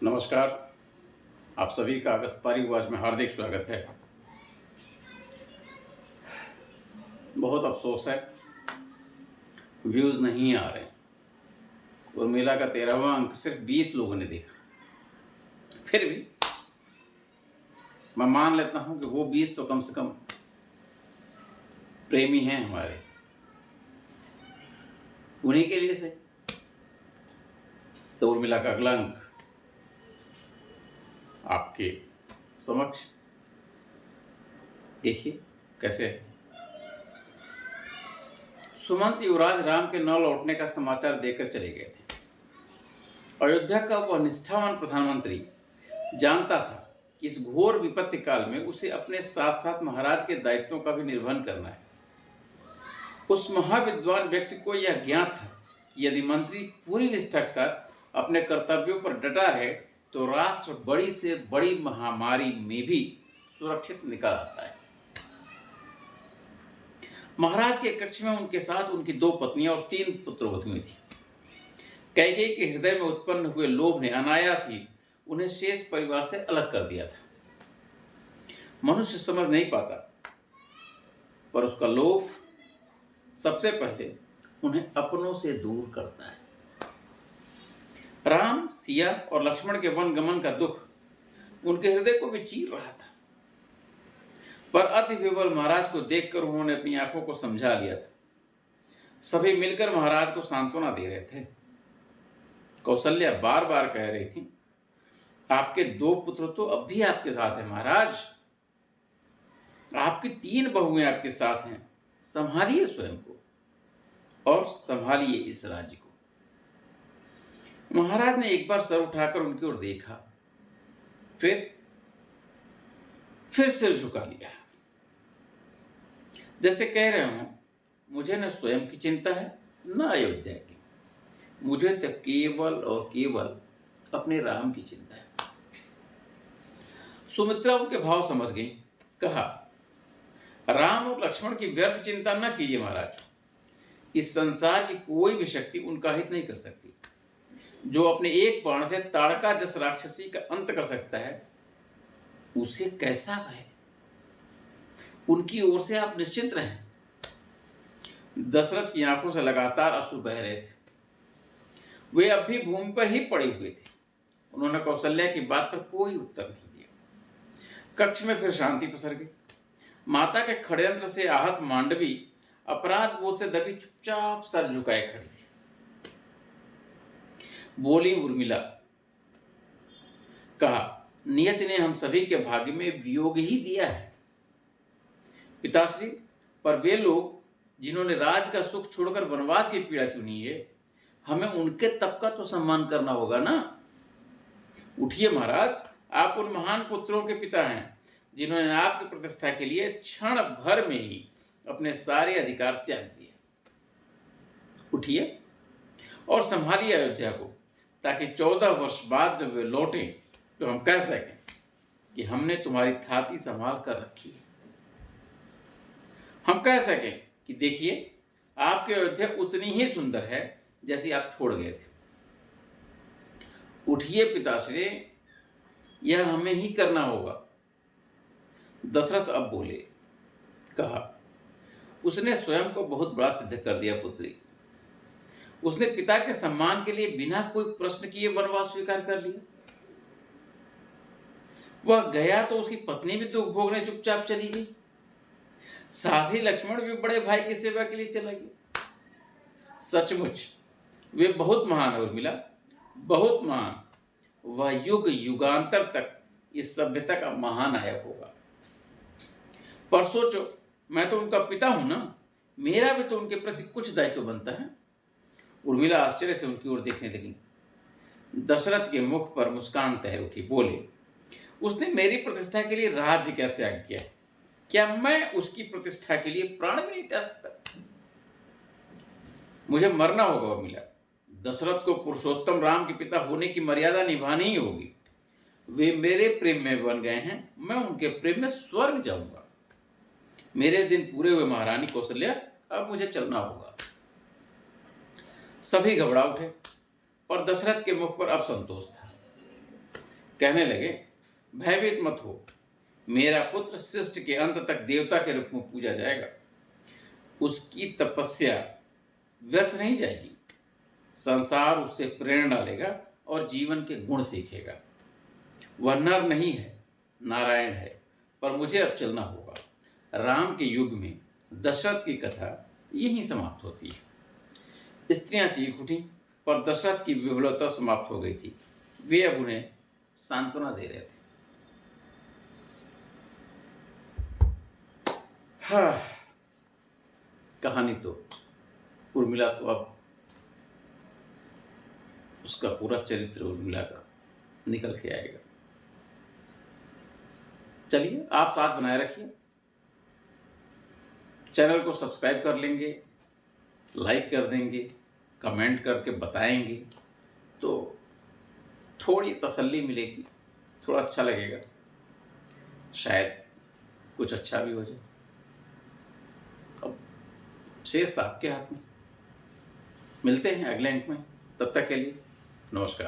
नमस्कार। आप सभी का अगस्त पारिवाज में हार्दिक स्वागत है। बहुत अफसोस है, व्यूज़ नहीं आ रहे। उर्मिला का 13वां अंक सिर्फ 20 लोगों ने देखा। फिर भी मैं मान लेता हूं कि वो 20 तो कम से कम प्रेमी हैं हमारे, उन्हीं के लिए से। तो उर्मिला का अगला अंक आपके समक्ष देखिए कैसे है। सुमंत युवराज राम के न लौटने का समाचार देकर चले गए थे। अयोध्या का वह निष्ठावान प्रधानमंत्री जानता था कि इस घोर विपत्ति काल में उसे अपने साथ साथ महाराज के दायित्वों का भी निर्वहन करना है। उस महाविद्वान व्यक्ति को यह ज्ञात था कि यदि मंत्री पूरी निष्ठा के साथ अपने कर्तव्यों पर डटा रहे तो राष्ट्र बड़ी से बड़ी महामारी में भी सुरक्षित निकल आता है। महाराज के कक्ष में उनके साथ उनकी 2 पत्नियां और 3 पुत्रवधुएं थी। कैकेयी के हृदय में उत्पन्न हुए लोभ ने अनायास ही उन्हें शेष परिवार से अलग कर दिया था। मनुष्य समझ नहीं पाता, पर उसका लोभ सबसे पहले उन्हें अपनों से दूर करता है। राम, सिया और लक्ष्मण के वन गमन का दुख उनके हृदय को भी चीर रहा था, पर अति विवल महाराज को देखकर उन्होंने अपनी आंखों को समझा लिया था। सभी मिलकर महाराज को सांत्वना दे रहे थे। कौसल्या बार बार कह रही थी, आपके 2 पुत्र तो अब भी आपके साथ हैं महाराज, आपकी 3 बहुएं आपके साथ हैं। संभालिए स्वयं को और संभालिए इस राज्य को। महाराज ने एक बार सर उठाकर उनकी ओर देखा, फिर सिर झुका लिया, जैसे कह रहे हो, मुझे न स्वयं की चिंता है न अयोध्या की, मुझे तो केवल और केवल अपने राम की चिंता है। सुमित्रा उनके भाव समझ गई। कहा, राम और लक्ष्मण की व्यर्थ चिंता न कीजिए महाराज। इस संसार की कोई भी शक्ति उनका हित नहीं कर सकती। जो अपने एक बाण से ताड़का जस राक्षसी का अंत कर सकता है, उसे कैसा भय। उनकी ओर से आप निश्चिंत रहें। दशरथ की आंखों से लगातार अश्रु बह रहे थे। वे अब भी भूमि पर ही पड़े हुए थे। उन्होंने कौशल्या की बात पर कोई उत्तर नहीं दिया। कक्ष में फिर शांति पसर गई। माता के षड्यंत्र से आहत मांडवी अपराध बोध से दबी चुपचाप सर झुकाए खड़ी थी। बोली उर्मिला। कहा, नियति ने हम सभी के भाग्य में वियोग ही दिया है पिताश्री, पर वे लोग जिन्होंने राज का सुख छोड़कर वनवास की पीड़ा चुनी है, हमें उनके तप का तो सम्मान करना होगा ना। उठिए महाराज, आप उन महान पुत्रों के पिता हैं जिन्होंने आपकी प्रतिष्ठा के लिए क्षण भर में ही अपने सारे अधिकार त्याग दिए। उठिए और संभालिए अयोध्या को, ताकि 14 वर्ष बाद जब वे लौटें तो हम कह सकें कि हमने तुम्हारी थाती संभाल कर रखी है। हम कह सकें कि देखिए, आपकी अयोध्या उतनी ही सुंदर है जैसी आप छोड़ गए थे। उठिए पिताश्री, यह हमें ही करना होगा। दशरथ अब बोले। कहा, उसने स्वयं को बहुत बड़ा सिद्ध कर दिया पुत्री। उसने पिता के सम्मान के लिए बिना कोई प्रश्न किए वनवास स्वीकार कर लिया। वह गया तो उसकी पत्नी भी दुख भोगने चुपचाप चली गई। साथ ही लक्ष्मण भी बड़े भाई की सेवा के लिए चला गया। सचमुच वे बहुत महान है उर्मिला, बहुत महान। वह युग युगांतर तक इस सभ्यता का महानायक होगा। पर सोचो, मैं तो उनका पिता हूं ना, मेरा भी तो उनके प्रति कुछ दायित्व बनता है। उर्मिला आश्चर्य से उनकी ओर देखने लगी। दशरथ के मुख पर मुस्कान तैर उठी। बोले, उसने मेरी प्रतिष्ठा के लिए राज्य क्या त्याग किया, क्या मैं उसकी प्रतिष्ठा के लिए प्राण भी नहीं त्याग सकता? मुझे मरना होगा उर्मिला। दशरथ को पुरुषोत्तम राम के पिता होने की मर्यादा निभानी ही होगी। वे मेरे प्रेम में बन गए हैं, मैं उनके प्रेम में स्वर्ग जाऊंगा। मेरे दिन पूरे हुए महारानी कौशल्या, अब मुझे चलना होगा। सभी घबरा उठे, पर दशरथ के मुख पर अब संतोष था। कहने लगे, भयभीत मत हो, मेरा पुत्र शिष्ट के अंत तक देवता के रूप में पूजा जाएगा। उसकी तपस्या व्यर्थ नहीं जाएगी। संसार उससे प्रेरणा लेगा और जीवन के गुण सीखेगा। वह नर नहीं है, नारायण है, पर मुझे अब चलना होगा। राम के युग में दशरथ की कथा यहीं समाप्त होती है। स्त्रियां चीख उठी, पर दशरथ की विह्वलता समाप्त हो गई थी। वे अब उन्हें सांत्वना दे रहे थे। हाँ, कहानी तो उर्मिला तो अब उसका पूरा चरित्र उर्मिला का निकल के आएगा। चलिए, आप साथ बनाए रखिए, चैनल को सब्सक्राइब कर लेंगे, लाइक कर देंगे, कमेंट करके बताएंगे तो थोड़ी तसल्ली मिलेगी, थोड़ा अच्छा लगेगा, शायद कुछ अच्छा भी हो जाए। अब शेष आपके हाथ में। मिलते हैं अगले अंक में, तब तक के लिए नमस्कार।